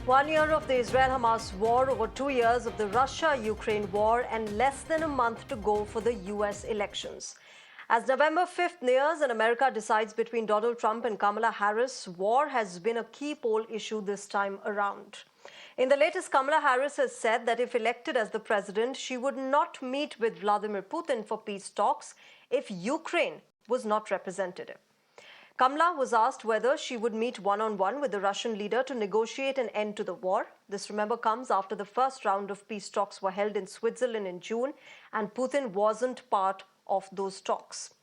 1 year of the Israel-Hamas war, over 2 years of the Russia-Ukraine war, and less than a month to go for the US elections. As November 5th nears and America decides between Donald Trump and Kamala Harris, war has been a key poll issue this time around. In the latest, Kamala Harris has said that if elected as the president, she would not meet with Vladimir Putin for peace talks if Ukraine was not represented. Kamala was asked whether she would meet one-on-one with the Russian leader to negotiate an end to the war. This, remember, comes after the first round of peace talks were held in Switzerland in June, and Putin wasn't part of those talks.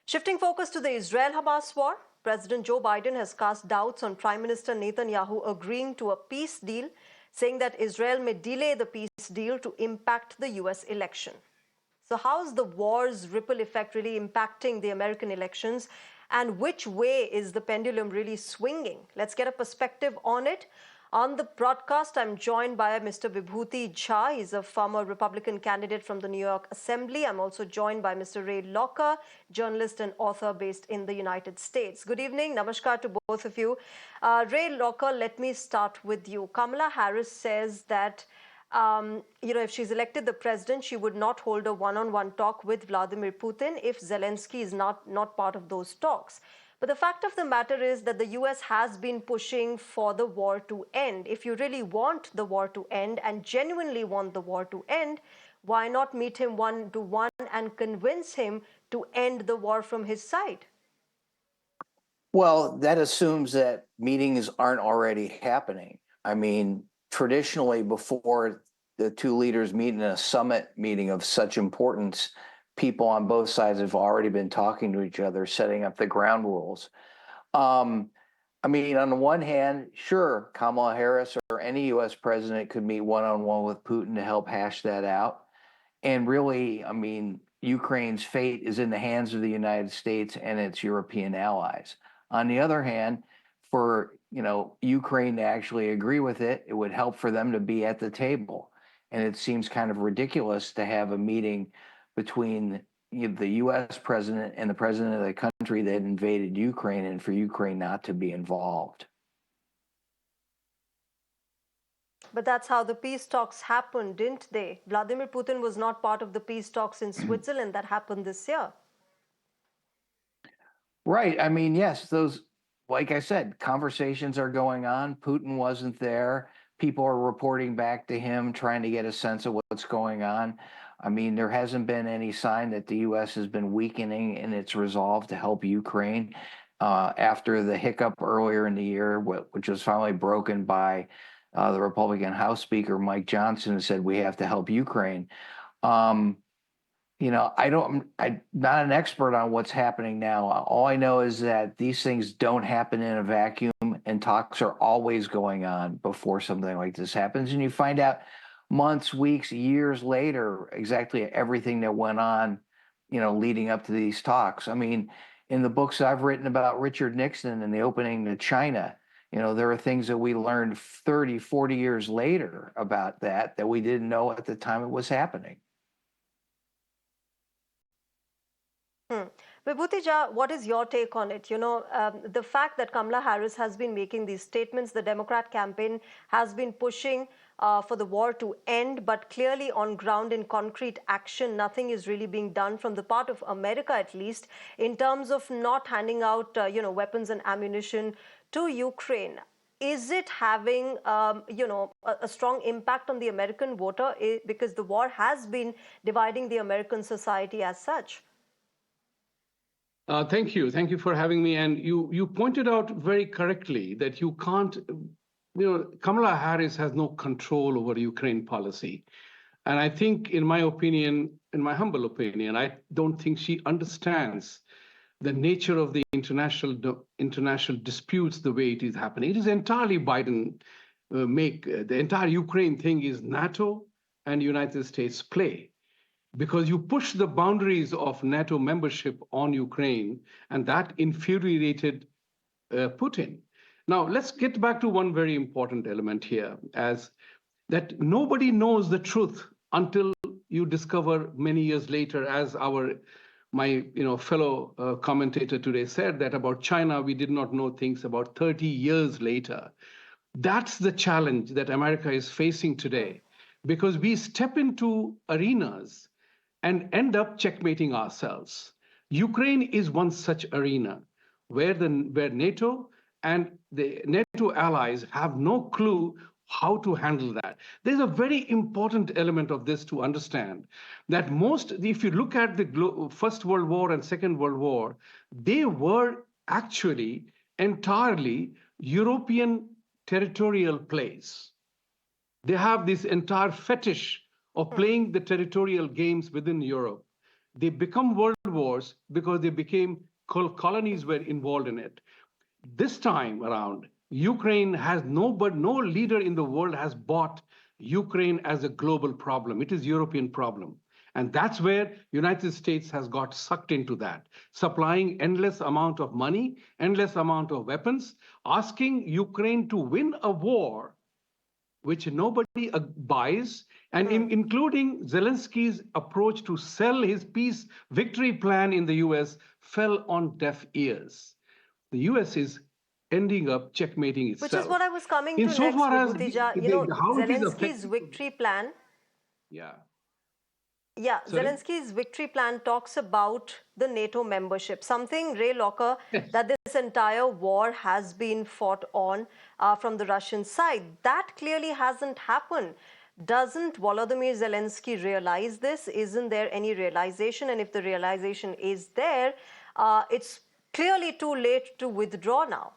Shifting focus to the Israel-Hamas war, President Joe Biden has cast doubts on Prime Minister Netanyahu agreeing to a peace deal, saying that Israel may delay the peace deal to impact the US election. So how's the war's ripple effect really impacting the American elections? And which way is the pendulum really swinging? Let's get a perspective on it. On the broadcast, I'm joined by Mr. Vibhuti Jha. He's a former Republican candidate from the New York Assembly. I'm also joined by Mr. Ray Locker, journalist and author based in the United States. Good evening. Namaskar to both of you. Ray Locker, let me start with you. Kamala Harris says that if she's elected the president, she would not hold a one-on-one talk with Vladimir Putin if Zelensky is not part of those talks. But the fact of the matter is that the US has been pushing for the war to end. If you really want the war to end and genuinely want the war to end, why not meet him one-to-one and convince him to end the war from his side? Well, that assumes that meetings aren't already happening. I mean, traditionally, before the two leaders meet in a summit meeting of such importance, people on both sides have already been talking to each other, setting up the ground rules. I mean, on the one hand, sure, Kamala Harris or any US president could meet one-on-one with Putin to help hash that out. And really, I mean, Ukraine's fate is in the hands of the United States and its European allies. On the other hand, for Ukraine to actually agree with it, it would help for them to be at the table. And it seems kind of ridiculous to have a meeting between the US president and the president of the country that invaded Ukraine and for Ukraine not to be involved. But that's how the peace talks happened, didn't they? Vladimir Putin was not part of the peace talks in Switzerland that happened this year. Right. I mean, yes, those, like I said, conversations are going on. Putin wasn't there. People are reporting back to him, trying to get a sense of what's going on. I mean, there hasn't been any sign that the U.S. has been weakening in its resolve to help Ukraine after the hiccup earlier in the year, which was finally broken by the Republican House Speaker, Mike Johnson, who said we have to help Ukraine. I'm not an expert on what's happening now. All I know is that these things don't happen in a vacuum, and talks are always going on before something like this happens. And you find out months, weeks, years later, exactly everything that went on, leading up to these talks. I mean, in the books I've written about Richard Nixon and the opening to China, there are things that we learned 30, 40 years later about that we didn't know at the time it was happening. Vibhuti Jha, what is your take on it? The fact that Kamala Harris has been making these statements, the Democrat campaign has been pushing for the war to end, but clearly on ground in concrete action, nothing is really being done from the part of America, at least, in terms of not handing out, weapons and ammunition to Ukraine. Is it having, a strong impact on the American voter? Because the war has been dividing the American society as such. Thank you. Thank you for having me. And you pointed out very correctly that you can't, Kamala Harris has no control over Ukraine policy. And I think, in my opinion, in my humble opinion, I don't think she understands the nature of the international disputes the way it is happening. It is entirely Biden the entire Ukraine thing is NATO and United States play. Because you push the boundaries of NATO membership on Ukraine, and that infuriated Putin. Now, let's get back to one very important element here, as that nobody knows the truth until you discover many years later, as my fellow commentator today said, that about China, we did not know things about 30 years later. That's the challenge that America is facing today, because we step into arenas and end up checkmating ourselves. Ukraine is one such arena where NATO and the NATO allies have no clue how to handle that. There's a very important element of this to understand that if you look at the First World War and Second World War, they were actually entirely European territorial plays. They have this entire fetish of playing the territorial games within Europe. They become world wars because they became colonies were involved in it. This time around, Ukraine has no leader in the world has bought Ukraine as a global problem. It is a European problem. And that's where United States has got sucked into that, supplying endless amount of money, endless amount of weapons, asking Ukraine to win a war which nobody buys, and including Zelensky's approach to sell his peace victory plan in the US fell on deaf ears. The US is ending up checkmating itself. Which is what I was coming to next, Vibhutija. How it is Zelensky's victory plan. Yeah. Yeah, Sorry? Zelensky's victory plan talks about the NATO membership, something, Ray Locker, that this entire war has been fought on from the Russian side. That clearly hasn't happened. Doesn't Volodymyr Zelensky realize this? Isn't there any realization? And if the realization is there, it's clearly too late to withdraw now.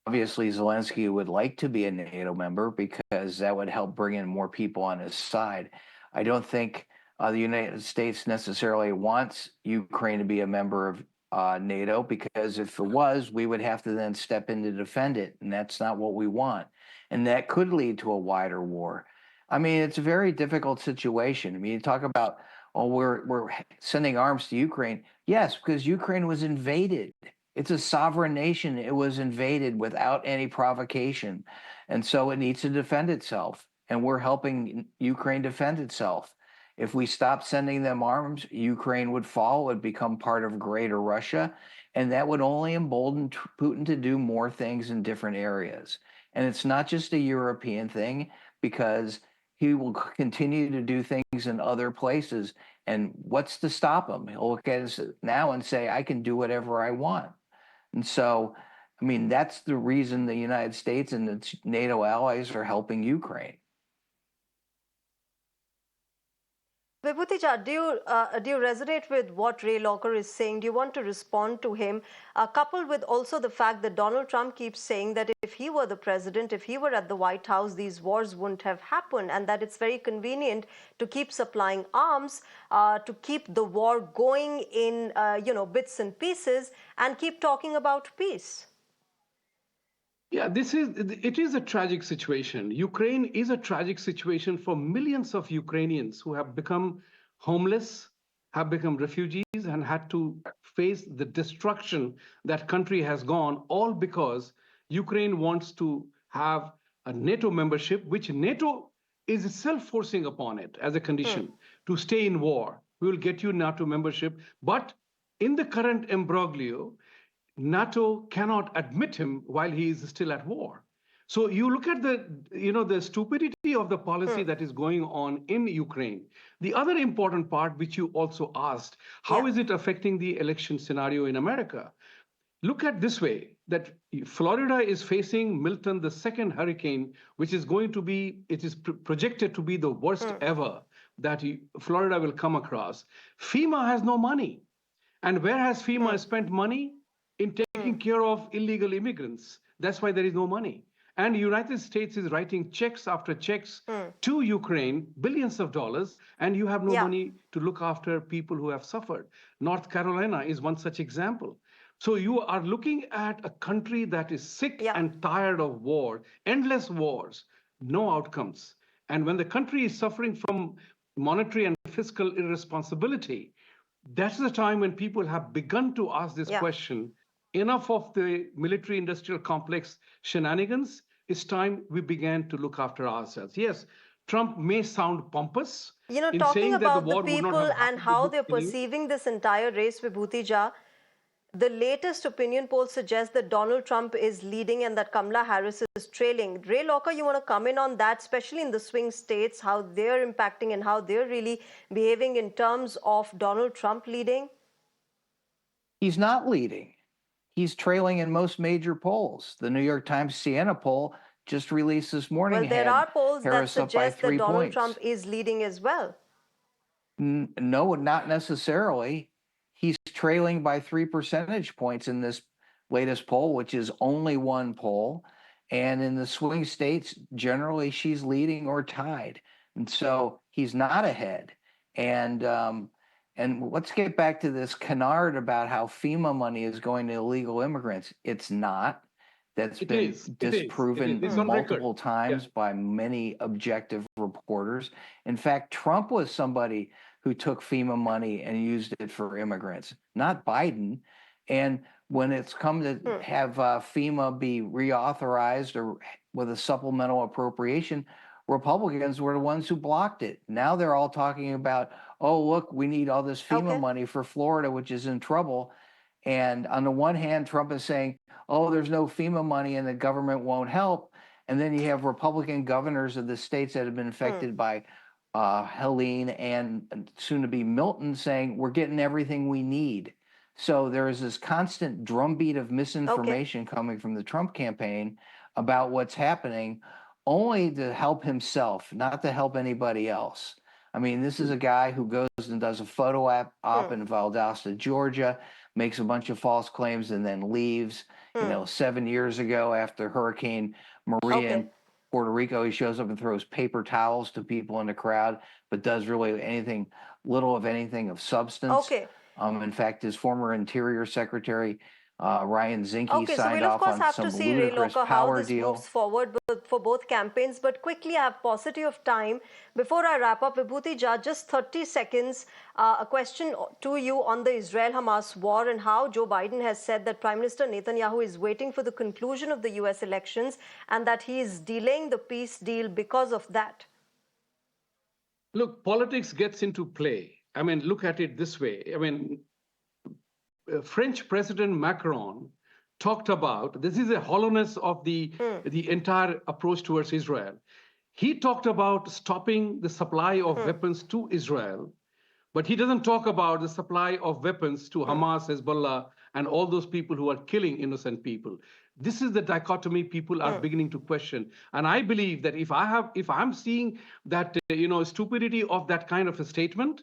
Obviously, Zelensky would like to be a NATO member because that would help bring in more people on his side. I don't think the United States necessarily wants Ukraine to be a member of NATO, because if it was, we would have to then step in to defend it, and that's not what we want. And that could lead to a wider war. I mean, it's a very difficult situation. I mean, you talk about, oh, we're sending arms to Ukraine. Yes, because Ukraine was invaded. It's a sovereign nation. It was invaded without any provocation. And so it needs to defend itself. And we're helping Ukraine defend itself. If we stop sending them arms, Ukraine would fall, would become part of greater Russia. And that would only embolden Putin to do more things in different areas. And it's not just a European thing, because he will continue to do things in other places. And what's to stop him? He'll look at us now and say, I can do whatever I want. And so, I mean, that's the reason the United States and its NATO allies are helping Ukraine. Vibhutija, do you resonate with what Ray Locker is saying? Do you want to respond to him? Coupled with also the fact that Donald Trump keeps saying that if he were the president, if he were at the White House, these wars wouldn't have happened, and that it's very convenient to keep supplying arms, to keep the war going in bits and pieces, and keep talking about peace. Yeah, it is a tragic situation. Ukraine is a tragic situation for millions of Ukrainians who have become homeless, have become refugees, and had to face the destruction that country has gone, all because Ukraine wants to have a NATO membership, which NATO is itself forcing upon it as a condition to stay in war. We will get you NATO membership, but in the current imbroglio, NATO cannot admit him while he is still at war. So you look at the stupidity of the policy that is going on in Ukraine. The other important part, which you also asked, how is it affecting the election scenario in America? Look at this way, that Florida is facing Milton, the second hurricane, which is projected to be the worst ever that Florida will come across. FEMA has no money. And where has FEMA spent money? In taking care of illegal immigrants. That's why there is no money. And the United States is writing checks after checks to Ukraine, billions of dollars, and you have no money to look after people who have suffered. North Carolina is one such example. So you are looking at a country that is sick and tired of war, endless wars, no outcomes. And when the country is suffering from monetary and fiscal irresponsibility, that's the time when people have begun to ask this question. Enough of the military-industrial complex shenanigans. It's time we began to look after ourselves. Yes, Trump may sound pompous. Talking about the people and how they're perceiving this entire race, Vibhutija, the latest opinion polls suggest that Donald Trump is leading and that Kamala Harris is trailing. Ray Locker, you want to comment on that, especially in the swing states, how they're impacting and how they're really behaving in terms of Donald Trump leading? He's not leading. He's trailing in most major polls. The New York Times Siena poll just released this morning Well, there had are polls that Harris up by suggest that 3 Donald points. Trump is leading as well. No, not necessarily. He's trailing by 3 percentage points in this latest poll, which is only one poll. And in the swing states, generally she's leading or tied. And so he's not ahead. And let's get back to this canard about how FEMA money is going to illegal immigrants. It's not. That's been disproven multiple times by many objective reporters. In fact, Trump was somebody who took FEMA money and used it for immigrants, not Biden. And when it's come to have FEMA be reauthorized or with a supplemental appropriation, Republicans were the ones who blocked it. Now they're all talking about, oh, look, we need all this FEMA money for Florida, which is in trouble. And on the one hand, Trump is saying, oh, there's no FEMA money and the government won't help. And then you have Republican governors of the states that have been affected by Helene and soon to be Milton saying, we're getting everything we need. So there is this constant drumbeat of misinformation coming from the Trump campaign about what's happening, only to help himself, not to help anybody else. I mean, this is a guy who goes and does a photo op in Valdosta, Georgia, makes a bunch of false claims and then leaves. You know, 7 years ago after Hurricane Maria in Puerto Rico, he shows up and throws paper towels to people in the crowd, but does really little of anything of substance. In fact, his former Interior Secretary, Ryan Zinke, signed off on some ludicrous power deal. Moves forward for both campaigns. But quickly, I have paucity of time. Before I wrap up, Vibhuti Jha, just 30 seconds, a question to you on the Israel-Hamas war and how Joe Biden has said that Prime Minister Netanyahu is waiting for the conclusion of the US elections and that he is delaying the peace deal because of that. Look, politics gets into play. I mean, look at it this way. I mean, French President Macron talked about, this is a hollowness of the entire approach towards Israel. He talked about stopping the supply of weapons to Israel, but he doesn't talk about the supply of weapons to Hamas, Hezbollah, and all those people who are killing innocent people. This is the dichotomy people are beginning to question. And I believe that if I'm seeing that, stupidity of that kind of a statement,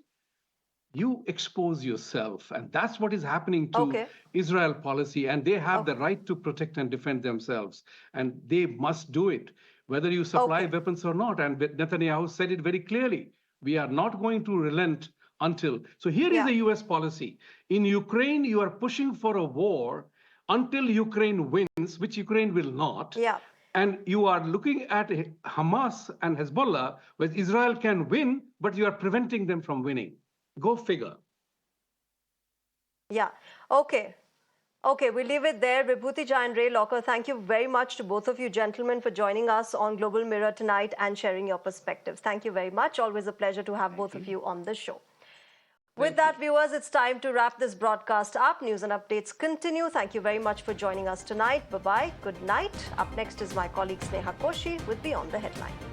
you expose yourself. And that's what is happening to Israel policy. And they have the right to protect and defend themselves. And they must do it, whether you supply weapons or not. And Netanyahu said it very clearly. We are not going to relent until. So here is the US policy. In Ukraine, you are pushing for a war until Ukraine wins, which Ukraine will not. And you are looking at Hamas and Hezbollah, where Israel can win, but you are preventing them from winning. Go figure. Okay, we'll leave it there. Vibhuti Jha and Ray Locker, thank you very much to both of you gentlemen for joining us on Global Mirror tonight and sharing your perspectives. Thank you very much. Always a pleasure to have both of you on the show. With that, viewers, it's time to wrap this broadcast up. News and updates continue. Thank you very much for joining us tonight. Bye-bye. Good night. Up next is my colleague Sneha Koshi with Beyond the Headlines.